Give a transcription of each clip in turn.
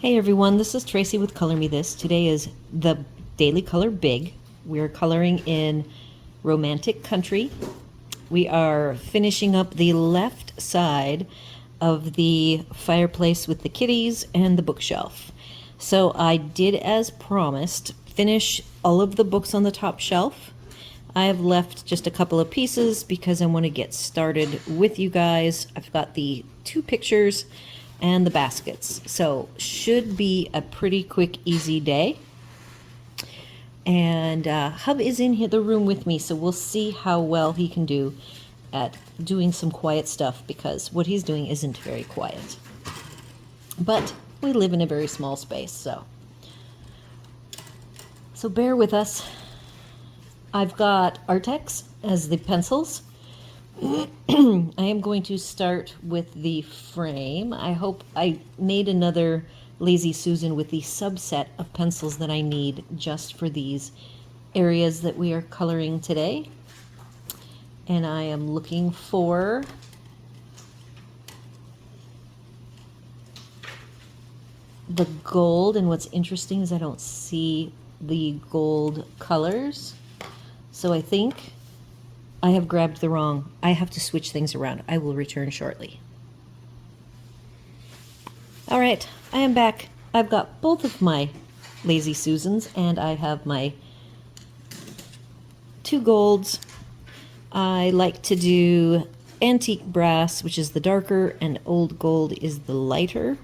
Hey everyone, this is Tracy with Color Me This. Today is the Daily Color Big. We're coloring in Romantic Country. We are finishing up the left side of the fireplace with the kitties and the bookshelf. So I did as promised, finish all of the books on the top shelf. I have left just a couple of pieces because I want to get started with you guys. I've got the 2 pictures and the baskets. So should be a pretty quick, easy day. And Hub is in here, the room with me, so we'll see how well he can do at doing some quiet stuff, because what he's doing isn't very quiet. But we live in a very small space, so bear with us. I've got Arrtx as the pencils. I am going to start with the frame. I hope I made another Lazy Susan with the subset of pencils that I need just for these areas that we are coloring today. And I am looking for the gold, and what's interesting is I don't see the gold colors. So I think I have grabbed the wrong. I have to switch things around. I will return shortly. All right, I am back. I've got both of my Lazy Susans, and I have my 2 golds. I like to do antique brass, which is the darker, and old gold is the lighter.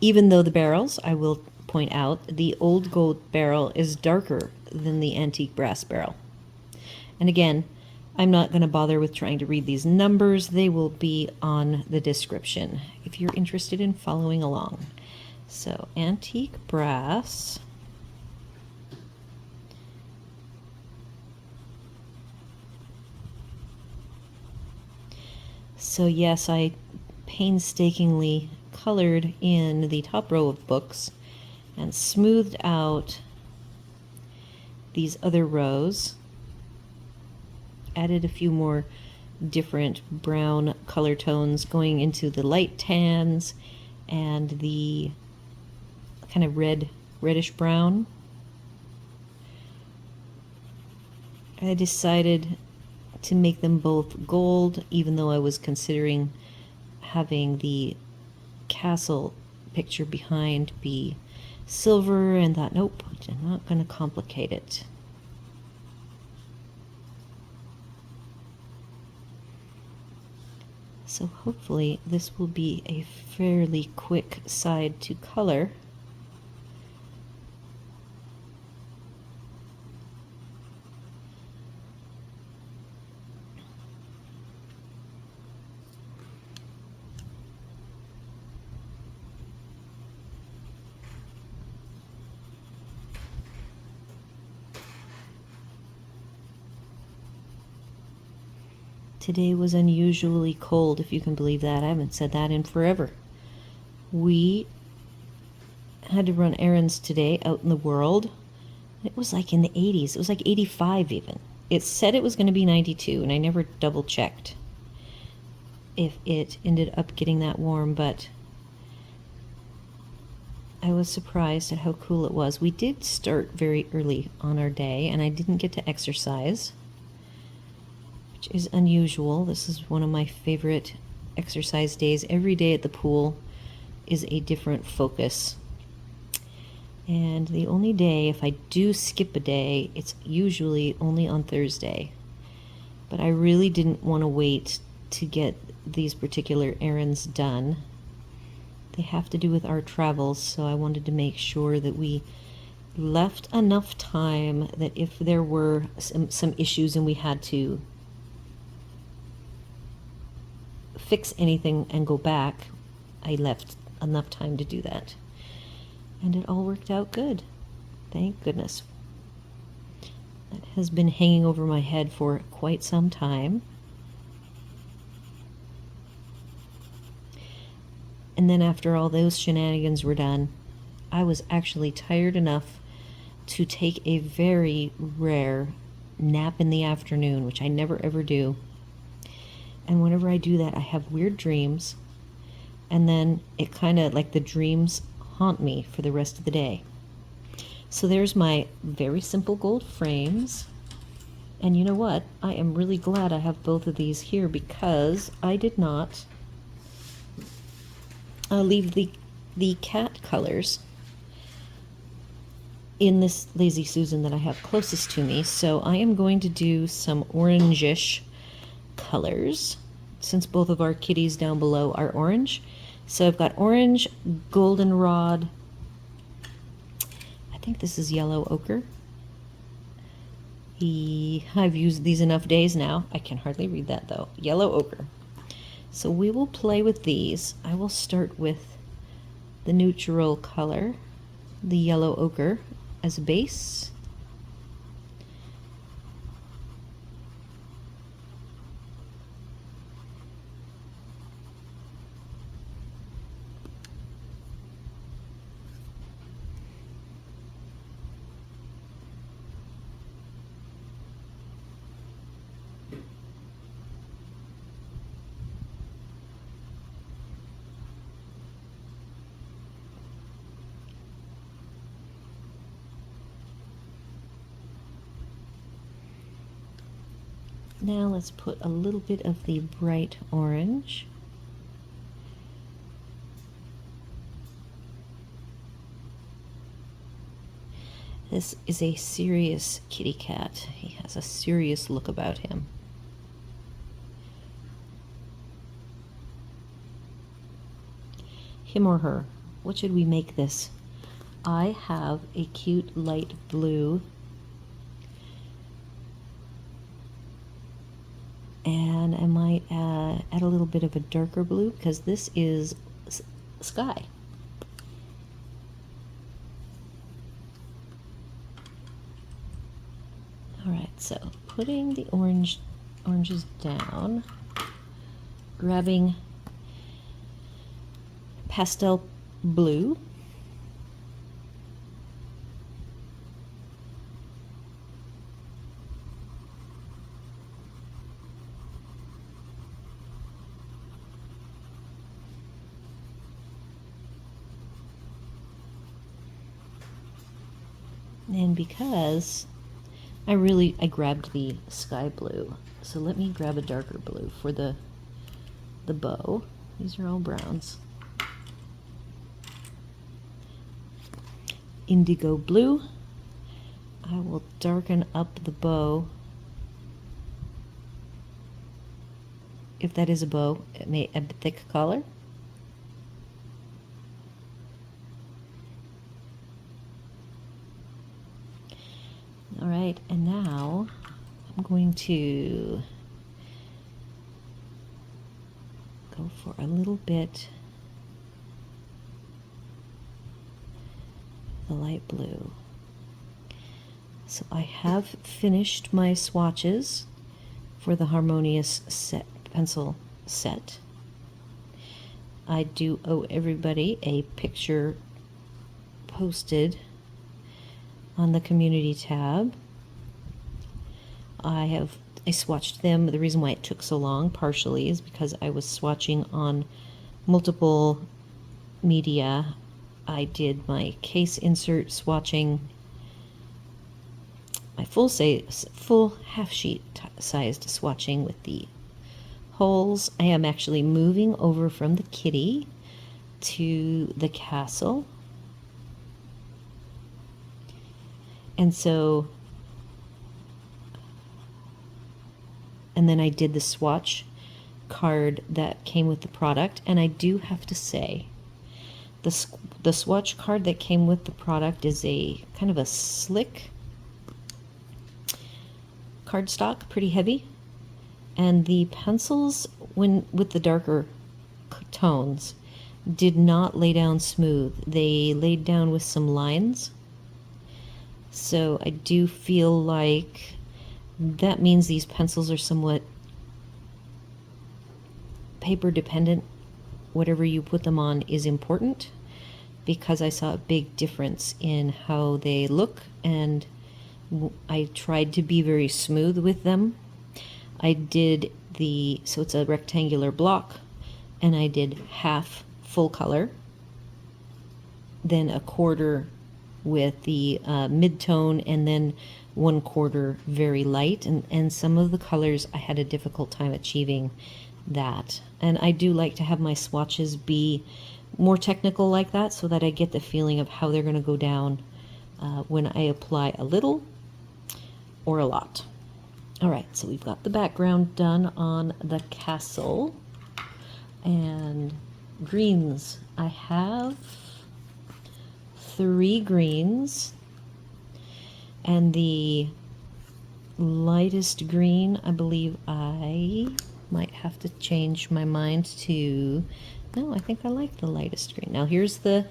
Even though the barrels, I will point out, the old gold barrel is darker than the antique brass barrel. And again, I'm not going to bother with trying to read these numbers. They will be on the description if you're interested in following along. So, antique brass. So yes, I painstakingly colored in the top row of books and smoothed out these other rows. Added a few more different brown color tones going into the light tans and the kind of reddish brown. I decided to make them both gold, even though I was considering having the castle picture behind be silver, and thought, nope, I'm not going to complicate it. So hopefully this will be a fairly quick side to color. Today was unusually cold, if you can believe that. I haven't said that in forever. We had to run errands today out in the world. It was like in the 80s. It was like 85 even. It said it was going to be 92, and I never double checked if it ended up getting that warm, but I was surprised at how cool it was. We did start very early on our day, and I didn't get to exercise, which is unusual. This is one of my favorite exercise days. Every day at the pool is a different focus. And the only day, if I do skip a day, it's usually only on Thursday. But I really didn't want to wait to get these particular errands done. They have to do with our travels, so I wanted to make sure that we left enough time that if there were some issues and we had to fix anything and go back, I left enough time to do that. And it all worked out good. Thank goodness. That has been hanging over my head for quite some time. And then after all those shenanigans were done, I was actually tired enough to take a very rare nap in the afternoon, which I never ever do. And whenever I do that, I have weird dreams, and then it kind of, like, the dreams haunt me for the rest of the day. So there's my very simple gold frames. And you know what? I am really glad I have both of these here because I did not leave the cat colors in this Lazy Susan that I have closest to me. So I am going to do some orangish colors since both of our kitties down below are orange. So I've got orange, goldenrod, I think this is yellow ochre. I've used these enough days now. I can hardly read that though. Yellow ochre. So we will play with these. I will start with the neutral color, the yellow ochre as a base. Now let's put a little bit of the bright orange. This is a serious kitty cat. He has a serious look about him. Him or her. What should we make this? I have a cute light blue and I might add a little bit of a darker blue because this is sky. All right, so putting the oranges down, grabbing pastel blue, and because I grabbed the sky blue, so let me grab a darker blue for the bow. These are all browns. Indigo blue. I will darken up the bow. If that is a bow, it may a thick color. All right, and now I'm going to go for a little bit of the light blue. So I have finished my swatches for the Harmonious pencil set. I do owe everybody a picture posted on the community tab. I swatched them. The reason why it took so long partially is because I was swatching on multiple media. I did my case insert swatching, my full half sheet sized swatching with the holes. I am actually moving over from the kitty to the castle. And so, and then I did the swatch card that came with the product. And I do have to say, the swatch card that came with the product is a kind of a slick cardstock, pretty heavy. And the pencils, with the darker tones, did not lay down smooth. They laid down with some lines. So I do feel like that means these pencils are somewhat paper dependent. Whatever you put them on is important, because I saw a big difference in how they look, and I tried to be very smooth with them. I did so it's a rectangular block, and I did half full color then a quarter with the mid-tone, and then 1/4 very light. And some of the colors I had a difficult time achieving that. And I do like to have my swatches be more technical like that, so that I get the feeling of how they're going to go down when I apply a little or a lot. All right, so we've got the background done on the castle. And greens, I have 3 greens, and the lightest green, I believe I might have to change my mind to, no, I think I like the lightest green. Now here's the,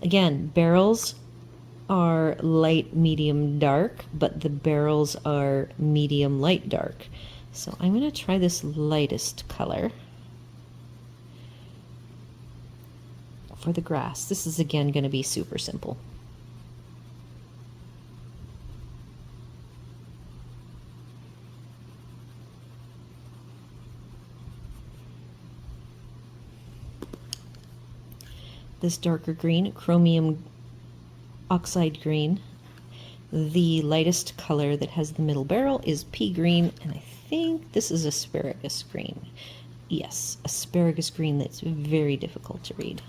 again, barrels are light, medium, dark, but the barrels are medium, light, dark. So I'm going to try this lightest color for the grass. This is again going to be super simple. This darker green, chromium oxide green. The lightest color that has the middle barrel is pea green, and I think this is asparagus green. Yes, asparagus green, that's very difficult to read.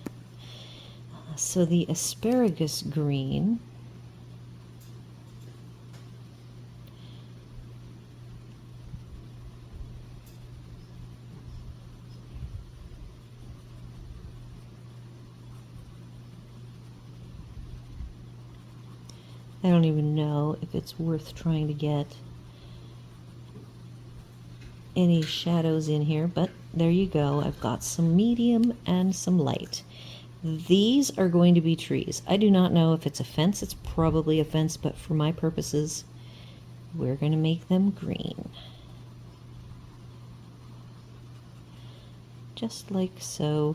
So the asparagus green, I don't even know if it's worth trying to get any shadows in here, but there you go. I've got some medium and some light. These are going to be trees. I do not know if it's a fence. It's probably a fence, but for my purposes, we're going to make them green. Just like so.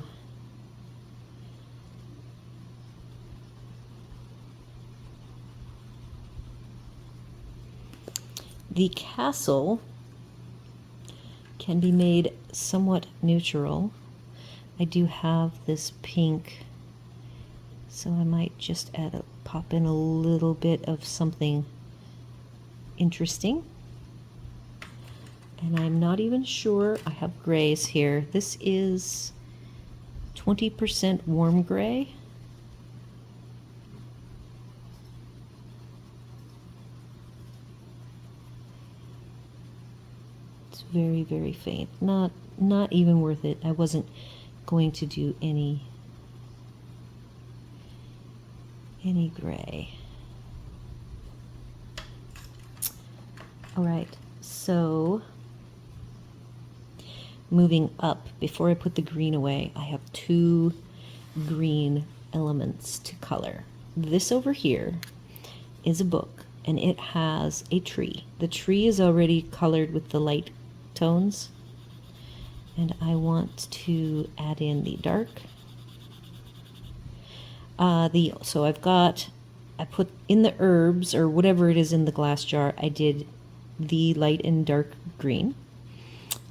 The castle can be made somewhat neutral. I do have this pink, so I might just pop in a little bit of something interesting. And I'm not even sure, I have grays here. This is 20% warm gray. It's very, very faint. Not even worth it. I wasn't going to do any gray. All right, so moving up, before I put the green away, I have 2 green elements to color. This over here is a book, and it has a tree. The tree is already colored with the light tones, and I want to add in the dark. So I put in the herbs, or whatever it is in the glass jar, I did the light and dark green.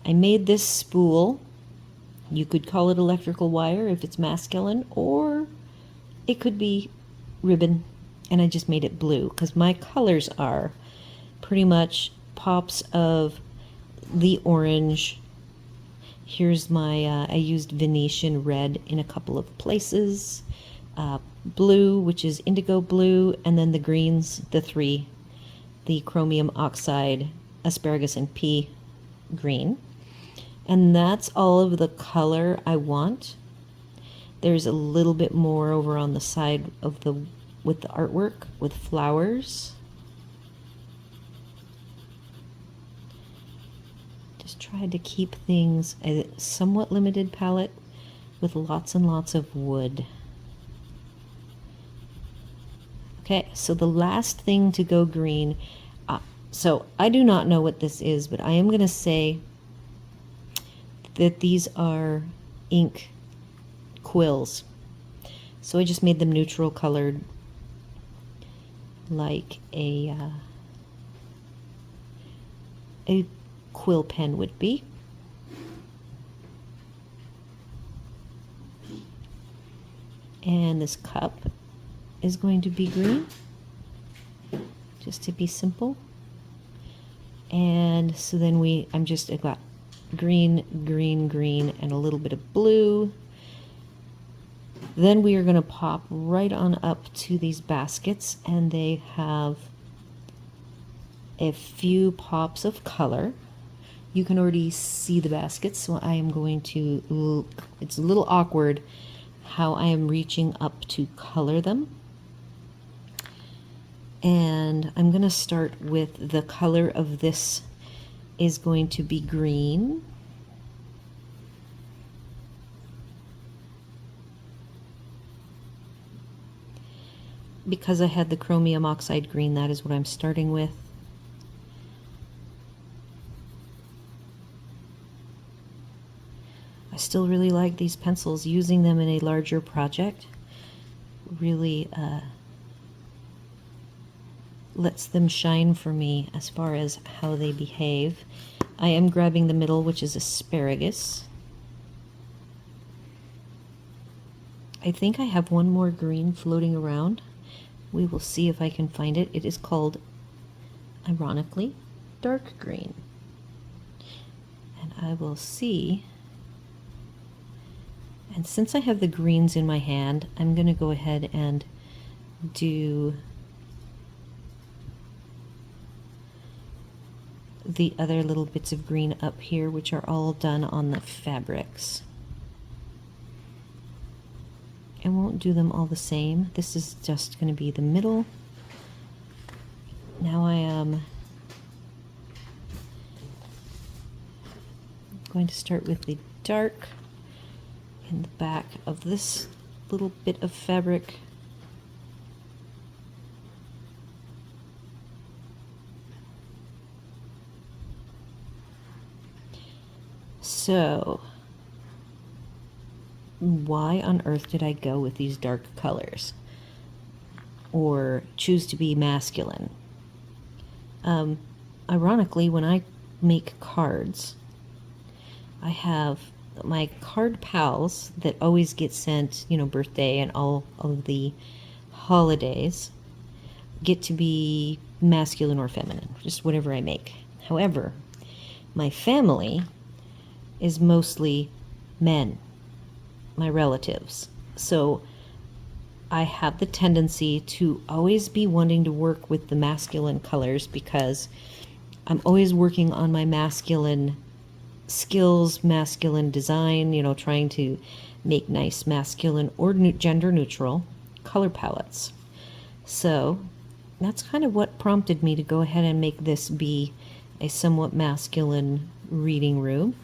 I made this spool. You could call it electrical wire if it's masculine, or it could be ribbon, and I just made it blue because my colors are pretty much pops of the orange. Here's my, I used Venetian red in a couple of places, blue, which is indigo blue, and then the greens, the 3, the chromium oxide, asparagus, and pea green. And that's all of the color I want. There's a little bit more over on the side of with the artwork with flowers. Just tried to keep things a somewhat limited palette with lots and lots of wood. Okay, so the last thing to go green, so I do not know what this is, but I am going to say that these are ink quills. So I just made them neutral colored, like a quill pen would be. And this cup is going to be green, just to be simple. And so then I've got green, green, green, and a little bit of blue. Then we are going to pop right on up to these baskets, and they have a few pops of color. You can already see the baskets, so I am going to, it's a little awkward how I am reaching up to color them. And I'm going to start with the color of this is going to be green. Because I had the chromium oxide green, that is what I'm starting with. I still really like these pencils. Using them in a larger project really lets them shine for me as far as how they behave. I am grabbing the middle, which is asparagus. I think I have one more green floating around. We will see if I can find it. It is called, ironically, dark green. And I will see. And since I have the greens in my hand, I'm going to go ahead and do the other little bits of green up here, which are all done on the fabrics. I won't do them all the same. This is just going to be the middle. Now I am going to start with the dark in the back of this little bit of fabric. So, why on earth did I go with these dark colors? Or choose to be masculine? Ironically, when I make cards, I have my card pals that always get sent, you know, birthday and all of the holidays, get to be masculine or feminine, just whatever I make. However, my family is mostly men, my relatives. So I have the tendency to always be wanting to work with the masculine colors because I'm always working on my masculine skills, masculine design, you know, trying to make nice masculine or gender neutral color palettes. So that's kind of what prompted me to go ahead and make this be a somewhat masculine reading room.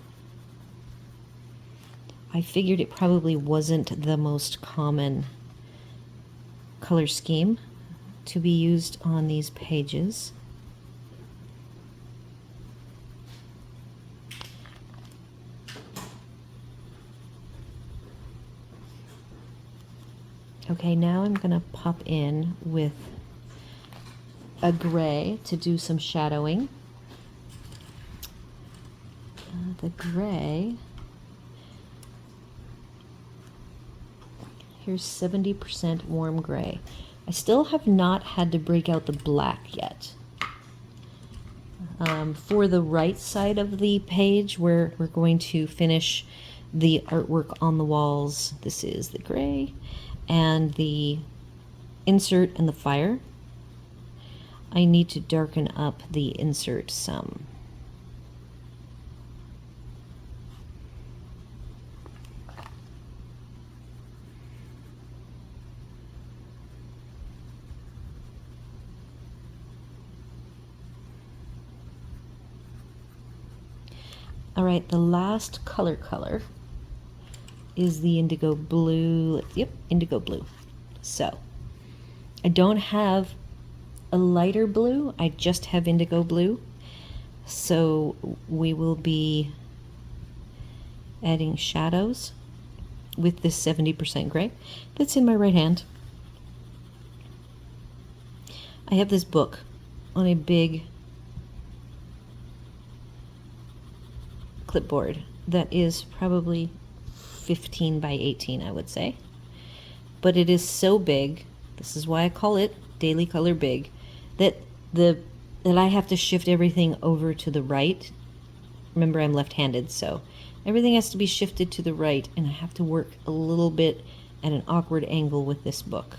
I figured it probably wasn't the most common color scheme to be used on these pages. Okay, now I'm going to pop in with a gray to do some shadowing. The gray, here's 70% warm gray. I still have not had to break out the black yet. For the right side of the page where we're going to finish the artwork on the walls, this is the gray, and the insert and the fire, I need to darken up the insert some. All right, the last color is the indigo blue. Yep, indigo blue. So I don't have a lighter blue, I just have indigo blue. So we will be adding shadows with this 70% gray that's in my right hand. I have this book on a big clipboard that is probably 15 by 18, I would say. But it is so big This is why I call it Daily Color Big. That I have to shift everything over to the right. Remember, I'm left-handed, so everything has to be shifted to the right, and I have to work a little bit at an awkward angle with this book.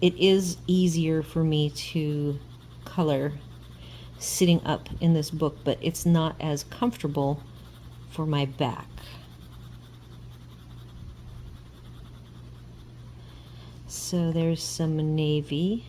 It is easier for me to color sitting up in this book, but it's not as comfortable for my back. So there's some navy.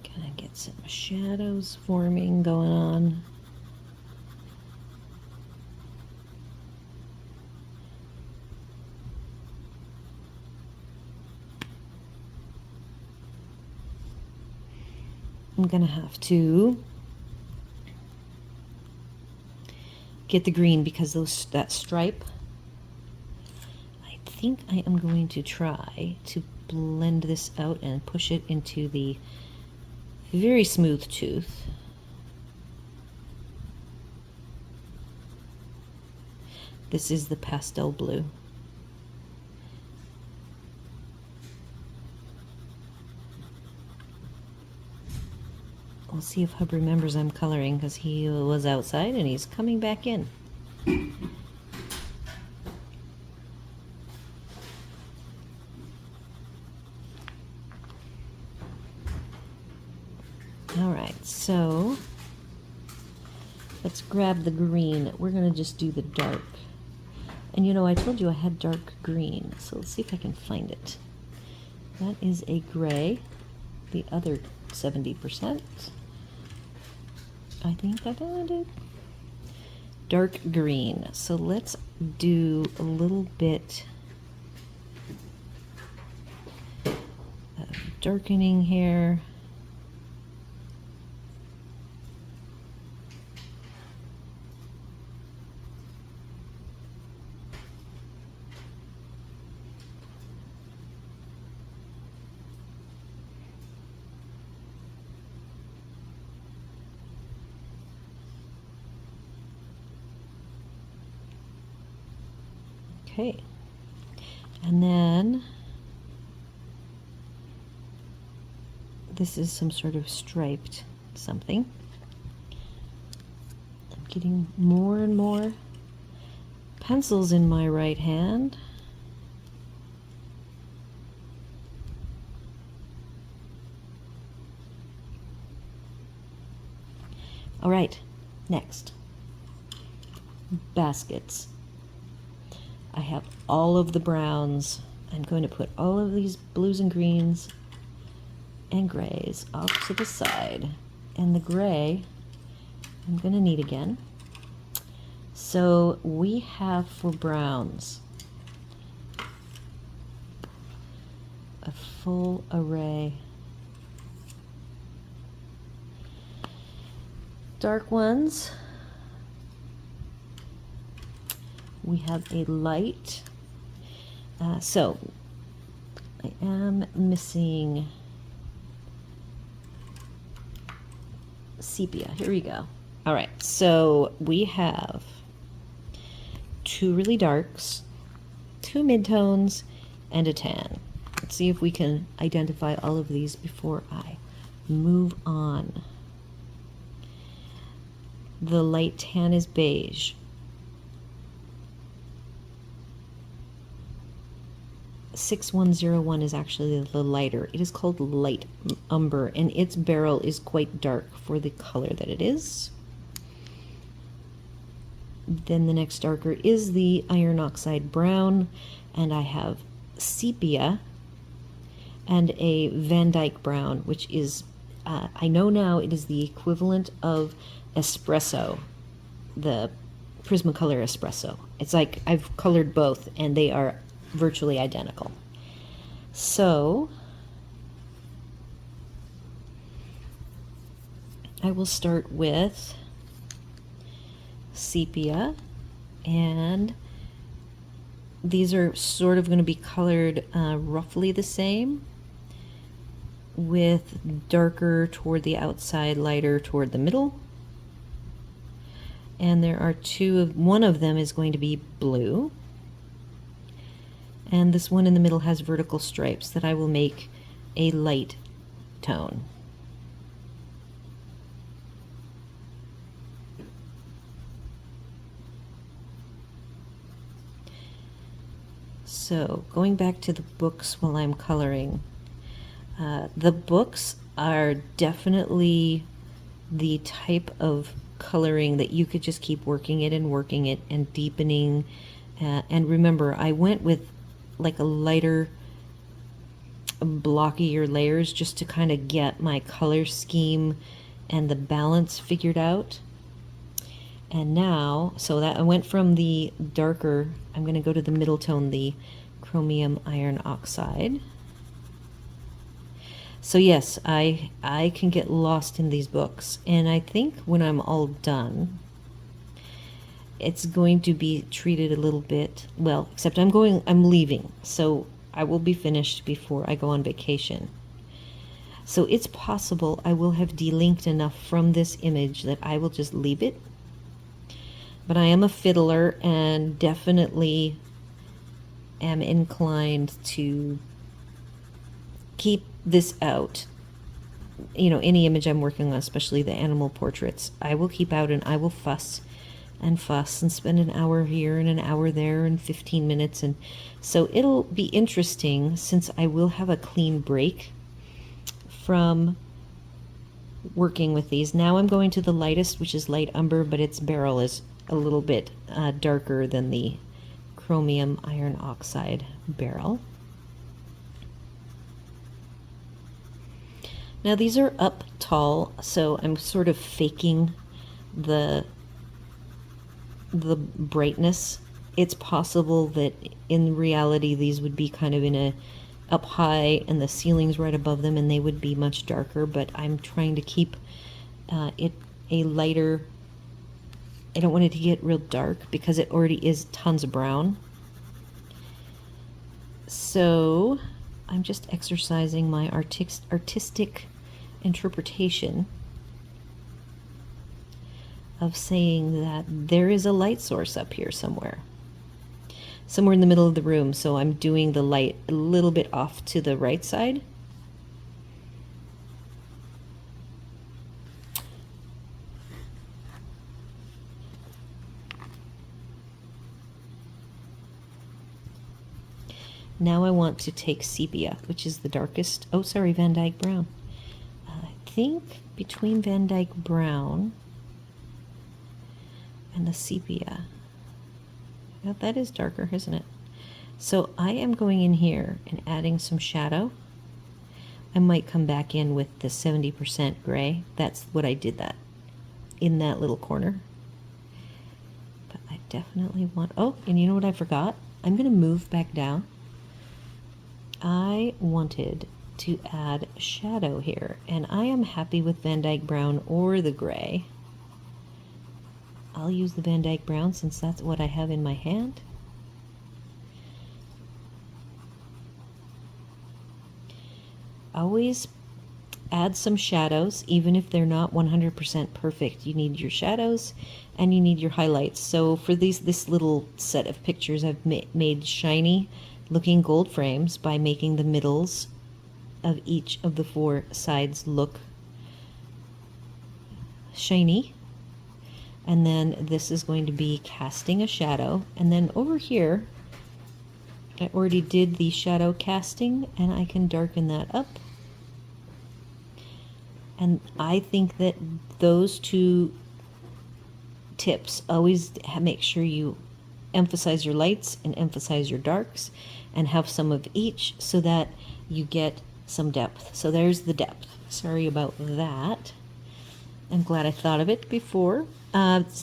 Kind of get some shadows forming going on. I'm gonna have to get the green because that stripe. I think I am going to try to blend this out and push it into the very smooth tooth. This is the pastel blue. We'll see if Hub remembers I'm coloring because he was outside and he's coming back in. Alright, so let's grab the green. We're going to just do the dark. And you know, I told you I had dark green, so let's see if I can find it. That is a gray, the other 70%. I think I found it. Dark green. So let's do a little bit of darkening here. Okay, and then this is some sort of striped something. I'm getting more and more pencils in my right hand. All right, next, baskets. I have all of the browns. I'm going to put all of these blues and greens and grays off to the side. And the gray I'm going to need again. So we have for browns a full array. Dark ones. We have a light, so I am missing sepia. Here we go. All right, so we have two really darks, two midtones, and a tan. Let's see if we can identify all of these before I move on. The light tan is beige. 6101 is actually the lighter. It is called light umber, and its barrel is quite dark for the color that it is. Then the next darker is the iron oxide brown, and I have sepia and a Van Dyke brown, which is, I know now it is the equivalent of espresso, the Prismacolor espresso. It's like I've colored both, and they are virtually identical. So I will start with sepia, and these are sort of going to be colored roughly the same, with darker toward the outside, lighter toward the middle. And there are one of them is going to be blue. And this one in the middle has vertical stripes that I will make a light tone. So going back to the books while I'm coloring, the books are definitely the type of coloring that you could just keep working it and deepening. And remember, I went with like a lighter, blockier layers just to kind of get my color scheme and the balance figured out. And now, so that I went from the darker, I'm going to go to the middle tone, the chromium iron oxide. So yes, I can get lost in these books, and I think when I'm all done, it's going to be treated a little bit, well, except I'm leaving, so I will be finished before I go on vacation. So it's possible I will have delinked enough from this image that I will just leave it. But I am a fiddler and definitely am inclined to keep this out. You know, any image I'm working on, especially the animal portraits, I will keep out and I will fuss and spend an hour here and an hour there and 15 minutes. And so it'll be interesting since I will have a clean break from working with these. Now I'm going to the lightest, which is light umber, but its barrel is a little bit darker than the chromium iron oxide barrel. Now these are up tall, so I'm sort of faking the brightness. It's possible that in reality these would be kind of in a up high and the ceiling's right above them and they would be much darker, but I'm trying to keep it a lighter. I don't want it to get real dark because it already is tons of brown. So I'm just exercising my artistic interpretation of saying that there is a light source up here somewhere in the middle of the room. So I'm doing the light a little bit off to the right side. Now I want to take sepia, which is the darkest. Oh, sorry, Van Dyke Brown. I think between Van Dyke Brown and the sepia. Yeah, that is darker, isn't it? So I am going in here and adding some shadow. I might come back in with the 70% gray. That's what I did that in that little corner. But I definitely want, oh, and you know what I forgot? I'm going to move back down. I wanted to add shadow here, and I am happy with Van Dyke Brown or the gray. I'll use the Van Dyke Brown since that's what I have in my hand. Always add some shadows, even if they're not 100% perfect. You need your shadows and you need your highlights. So for this little set of pictures, I've made shiny looking gold frames by making the middles of each of the four sides look shiny. And then this is going to be casting a shadow. And then over here, I already did the shadow casting, and I can darken that up. And I think that those two tips, always make sure you emphasize your lights and emphasize your darks and have some of each so that you get some depth. So there's the depth. Sorry about that. I'm glad I thought of it before.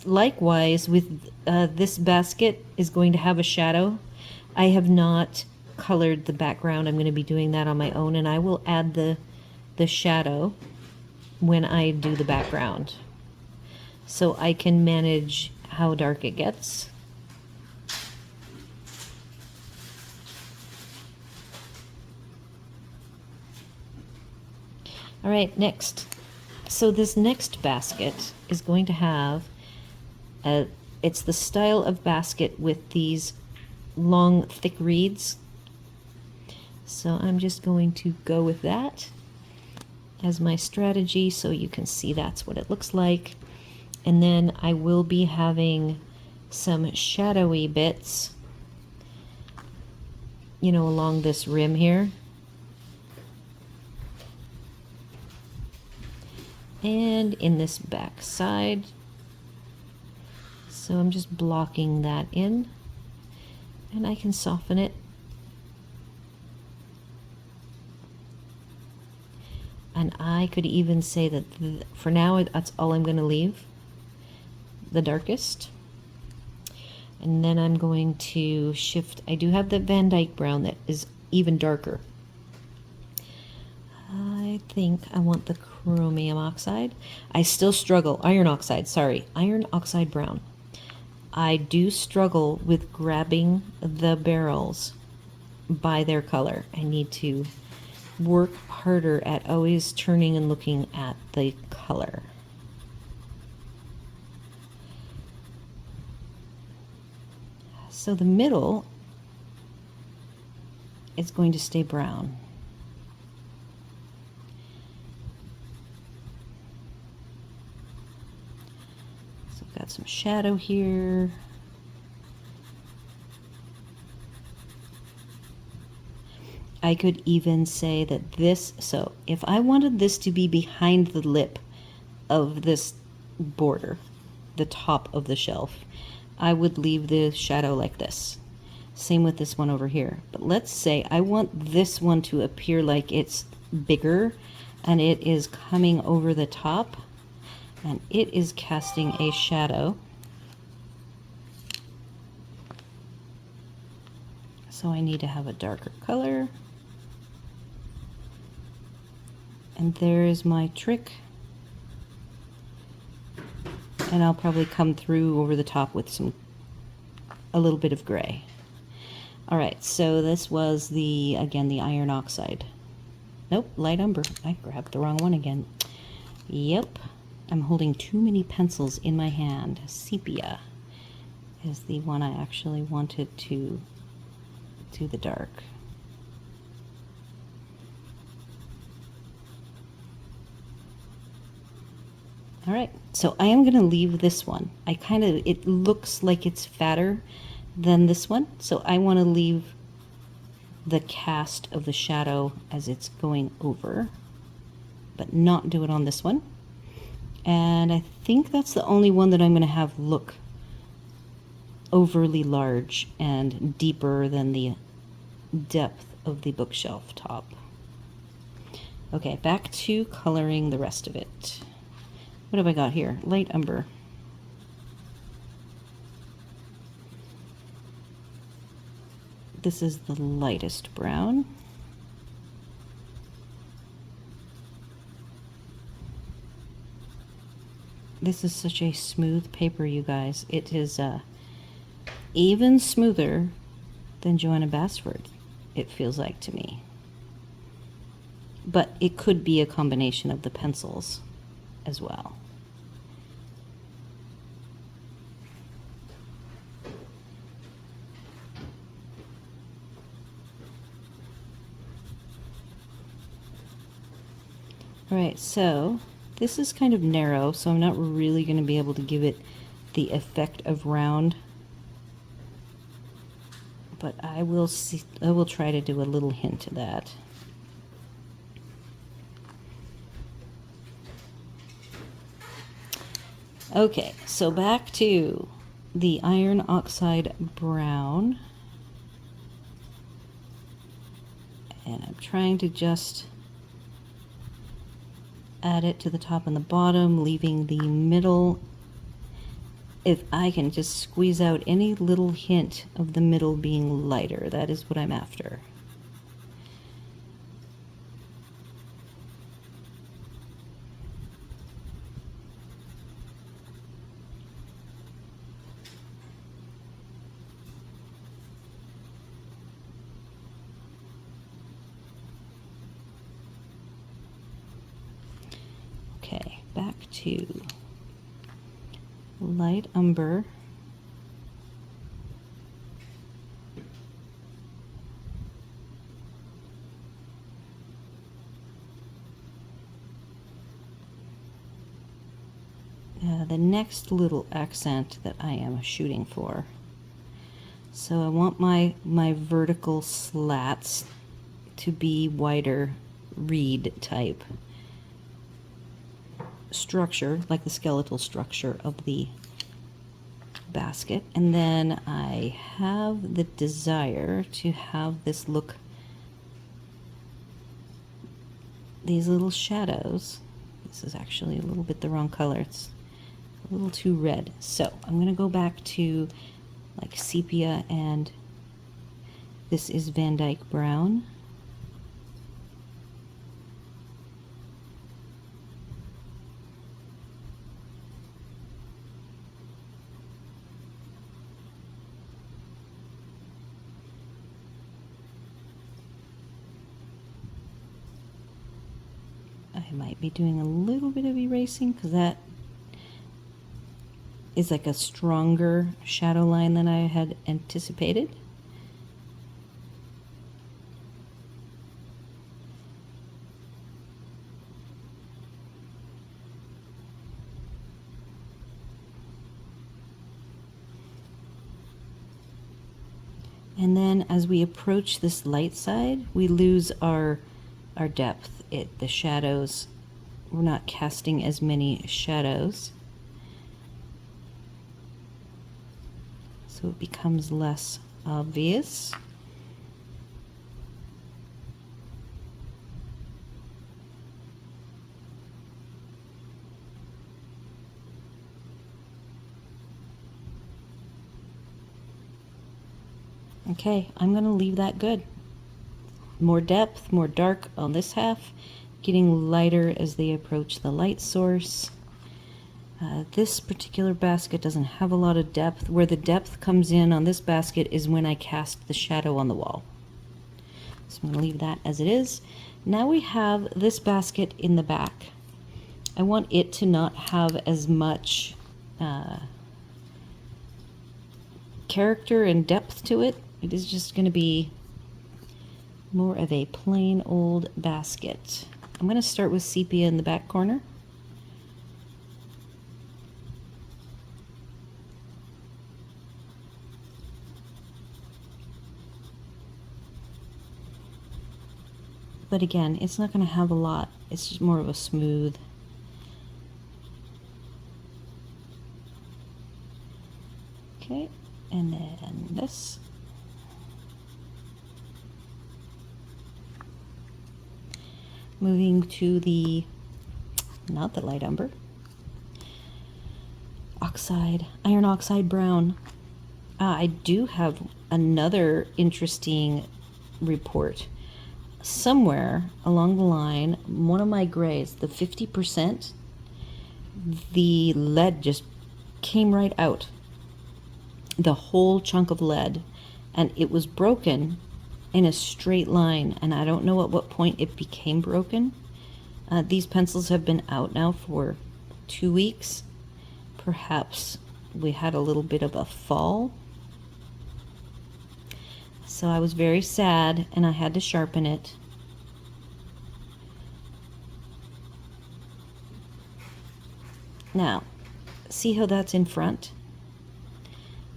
Likewise, with this basket is going to have a shadow. I have not colored the background. I'm going to be doing that on my own, and I will add the shadow when I do the background, so I can manage how dark it gets. All right, next. So this next basket is going to have it's the style of basket with these long, thick reeds. So I'm just going to go with that as my strategy so you can see that's what it looks like. And then I will be having some shadowy bits, you know, along this rim here. And in this back side. So I'm just blocking that in, and I can soften it. And I could even say that for now, that's all I'm going to leave, the darkest. And then I'm going to shift. I do have the Van Dyke brown that is even darker. I think I want the chromium oxide. I still struggle. Iron oxide, sorry. Iron oxide brown. I do struggle with grabbing the barrels by their color. I need to work harder at always turning and looking at the color. So the middle is going to stay brown. So I've got some shadow here. I could even say that this, so if I wanted this to be behind the lip of this border, the top of the shelf, I would leave the shadow like this. Same with this one over here. But let's say I want this one to appear like it's bigger and it is coming over the top and it is casting a shadow. So I need to have a darker color. And there is my trick. And I'll probably come through over the top with a little bit of gray. All right, so this was again, the iron oxide. Nope, light umber. I grabbed the wrong one again. Yep, I'm holding too many pencils in my hand. Sepia is the one I actually wanted to do the dark. All right, so I am going to leave this one. It looks like it's fatter than this one, so I want to leave the cast of the shadow as it's going over, but not do it on this one. And I think that's the only one that I'm going to have look overly large and deeper than the depth of the bookshelf top. Okay, back to coloring the rest of it. What have I got here? Light umber. This is the lightest brown. This is such a smooth paper, you guys. It is even smoother than Joanna Basford, it feels like to me. But it could be a combination of the pencils as well. All right, so this is kind of narrow, so I'm not really going to be able to give it the effect of round. But I will try to do a little hint of that. Okay, so back to the iron oxide brown. And I'm trying to just add it to the top and the bottom, leaving the middle. If I can just squeeze out any little hint of the middle being lighter, that is what I'm after. back to light umber. The next little accent that I am shooting for. So I want my vertical slats to be wider reed type structure, like the skeletal structure of the basket. And then I have the desire to have this look, these little shadows. This is actually a little bit the wrong color. It's a little too red. So I'm going to go back to like sepia, and this is Van Dyke brown. I might be doing a little bit of erasing because that is like a stronger shadow line than I had anticipated. And then as we approach this light side, we lose our depth. The shadows, we're not casting as many shadows. So it becomes less obvious. Okay, I'm going to leave that good. More depth, more dark on this half, getting lighter as they approach the light source. This particular basket doesn't have a lot of depth. Where the depth comes in on this basket is when I cast the shadow on the wall. So I'm going to leave that as it is. Now we have this basket in the back. I want it to not have as much character and depth to it. It is just going to be more of a plain old basket. I'm going to start with sepia in the back corner. But again, it's not going to have a lot. It's just more of a smooth. Okay, and then this. Moving to the, not the light umber, oxide, iron oxide brown. I do have another interesting report. Somewhere along the line, one of my grays, the 50%, the lead just came right out. The whole chunk of lead, and it was broken in a straight line, and I don't know at what point it became broken. These pencils have been out now for 2 weeks. Perhaps we had a little bit of a fall. So I was very sad, and I had to sharpen it. Now, see how that's in front?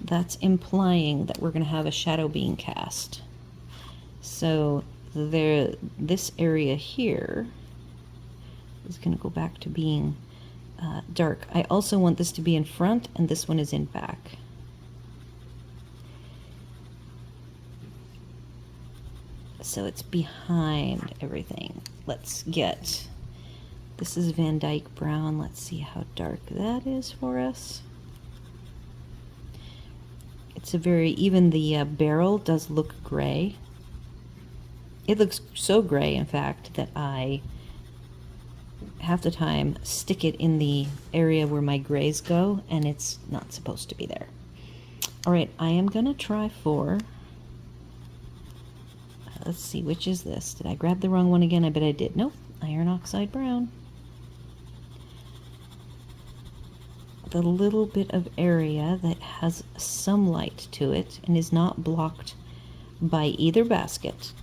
That's implying that we're going to have a shadow being cast. So there, this area here is going to go back to being dark. I also want this to be in front, and this one is in back. So it's behind everything. Let's get, this is Van Dyke brown. Let's see how dark that is for us. It's a very, even the barrel does look gray. It looks so gray, in fact, that I, half the time, stick it in the area where my grays go, and it's not supposed to be there. All right, I am going to try for, let's see, which is this? Did I grab the wrong one again? I bet I did. Nope, iron oxide brown. the little bit of area that has some light to it and is not blocked by either basket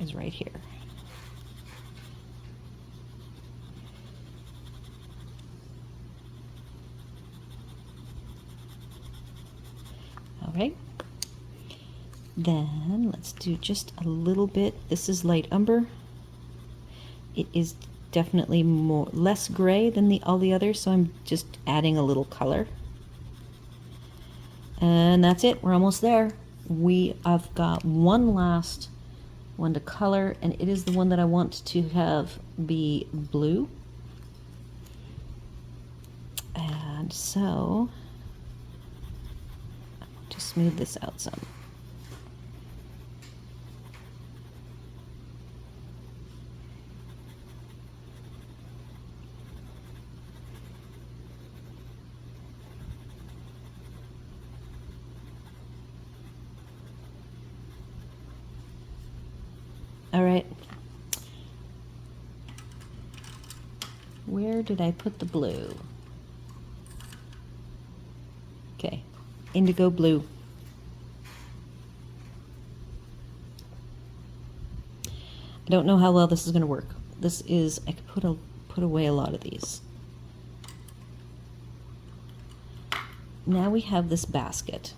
is right here. All right. Then let's do just a little bit. This is light umber. It is definitely less gray than all the others, so I'm just adding a little color. And that's it. We're almost there. I've got one last one to color, and it is the one that I want to have be blue. And so to smooth this out some. All right. Where did I put the blue? Okay, indigo blue. I don't know how well this is going to work. I could put away a lot of these. Now we have this basket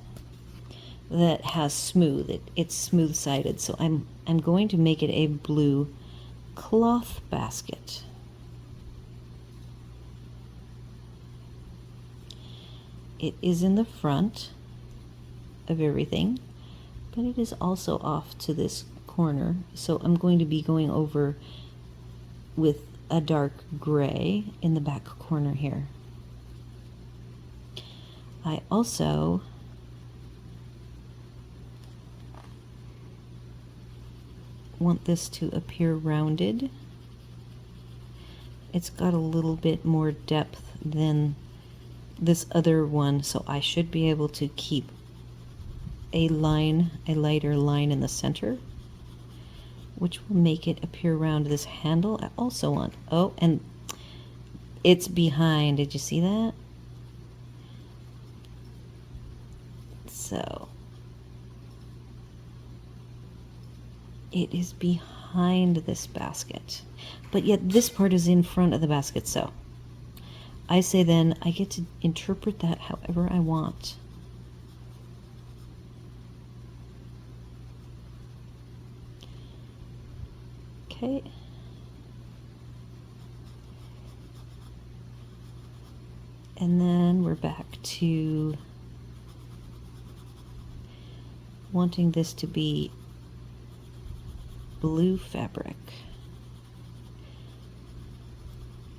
that has smooth. It's smooth-sided, so I'm going to make it a blue cloth basket. It is in the front of everything, but it is also off to this corner, so I'm going to be going over with a dark gray in the back corner here. I also want this to appear rounded. It's got a little bit more depth than this other one, so I should be able to keep a lighter line in the center, which will make it appear round. This handle I also want, oh, and it's behind, did you see that? So it is behind this basket, but yet this part is in front of the basket, so I say then I get to interpret that however I want. Okay. And then we're back to wanting this to be blue fabric.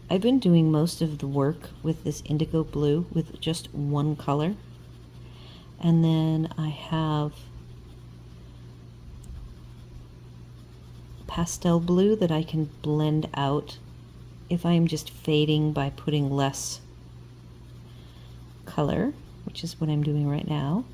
I've been doing most of the work with this indigo blue with just one color, and then I have pastel blue that I can blend out if I'm just fading by putting less color, which is what I'm doing right now.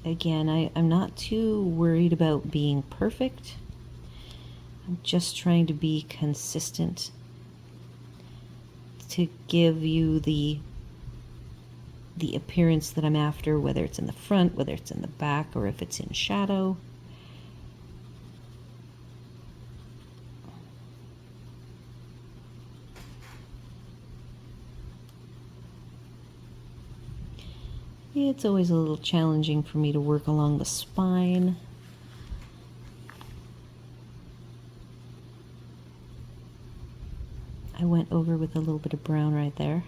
Again, I'm not too worried about being perfect. I'm just trying to be consistent to give you the appearance that I'm after, whether it's in the front, whether it's in the back, or if it's in shadow. It's always a little challenging for me to work along the spine. I went over with a little bit of brown right there.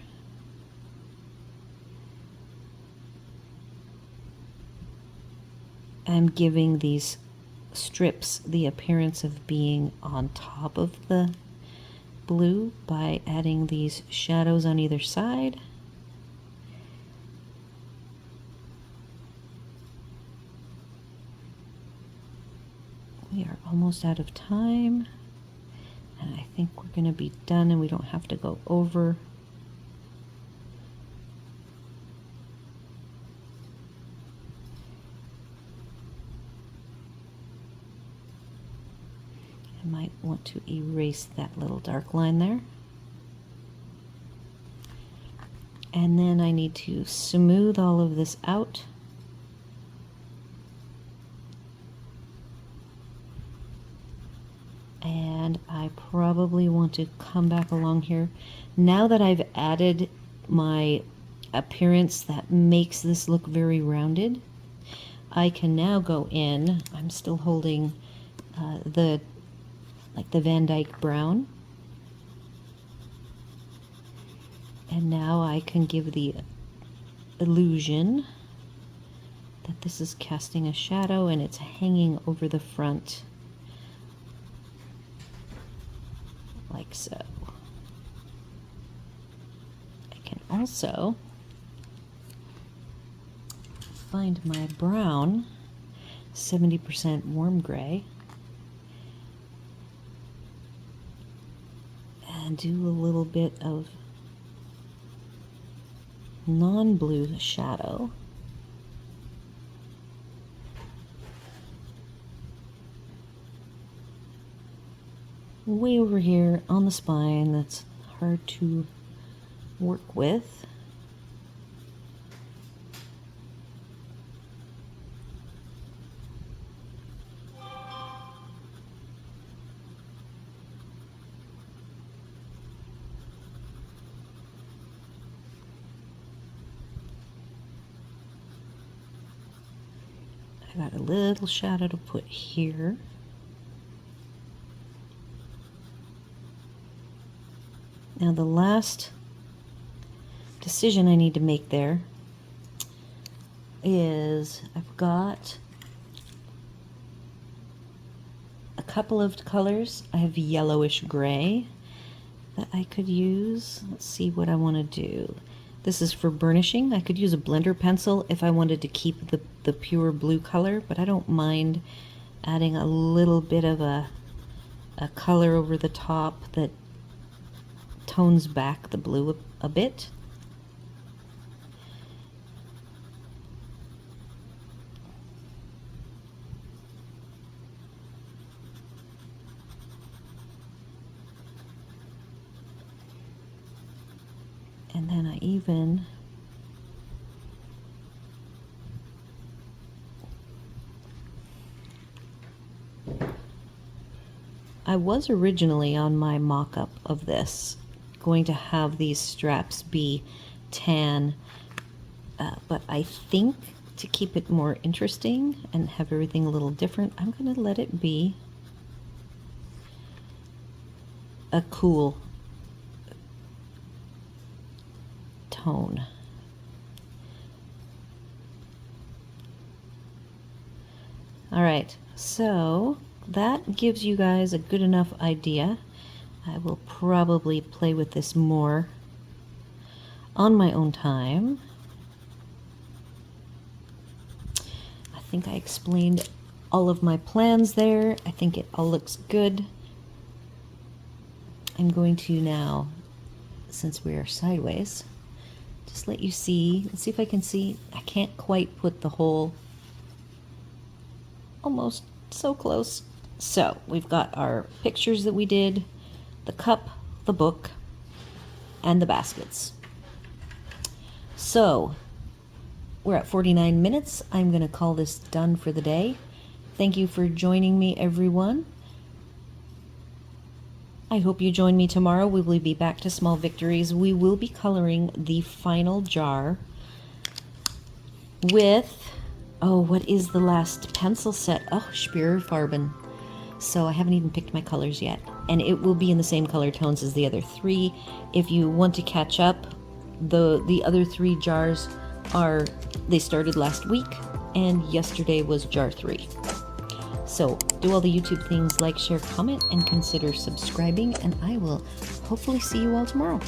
I'm giving these strips the appearance of being on top of the blue by adding these shadows on either side. We are almost out of time, and I think we're going to be done and we don't have to go over. might want to erase that little dark line there. And then I need to smooth all of this out. And I probably want to come back along here. Now that I've added my appearance that makes this look very rounded, I can now go in. I'm still holding the Van Dyke brown. And now I can give the illusion that this is casting a shadow and it's hanging over the front. Like so. I can also find my brown, 70% warm gray, and do a little bit of non-blue shadow. Way over here on the spine that's hard to work with. I got a little shadow to put here. Now the last decision I need to make there is I've got a couple of colors. I have yellowish gray that I could use. Let's see what I want to do. This is for burnishing. I could use a blender pencil if I wanted to keep the pure blue color, but I don't mind adding a little bit of a color over the top that tones back the blue a bit. And then I was originally on my mock-up of this going to have these straps be tan, but I think to keep it more interesting and have everything a little different, I'm going to let it be a cool tone. All right, so that gives you guys a good enough idea. I will probably play with this more on my own time. I think I explained all of my plans there. I think it all looks good. I'm going to now, since we are sideways, just let you see. Let's see if I can see. I can't quite put the whole, almost so close. So we've got our pictures that we did, the cup, the book, and the baskets. So we're at 49 minutes. I'm going to call this done for the day. Thank you for joining me, everyone. I hope you join me tomorrow. We will be back to small victories. We will be coloring the final jar with, oh, what is the last pencil set? Oh, Spirfarben. So I haven't even picked my colors yet. And it will be in the same color tones as the other three. If you want to catch up, the other three jars they started last week, and yesterday was jar 3. So do all the YouTube things, like, share, comment, and consider subscribing, and I will hopefully see you all tomorrow.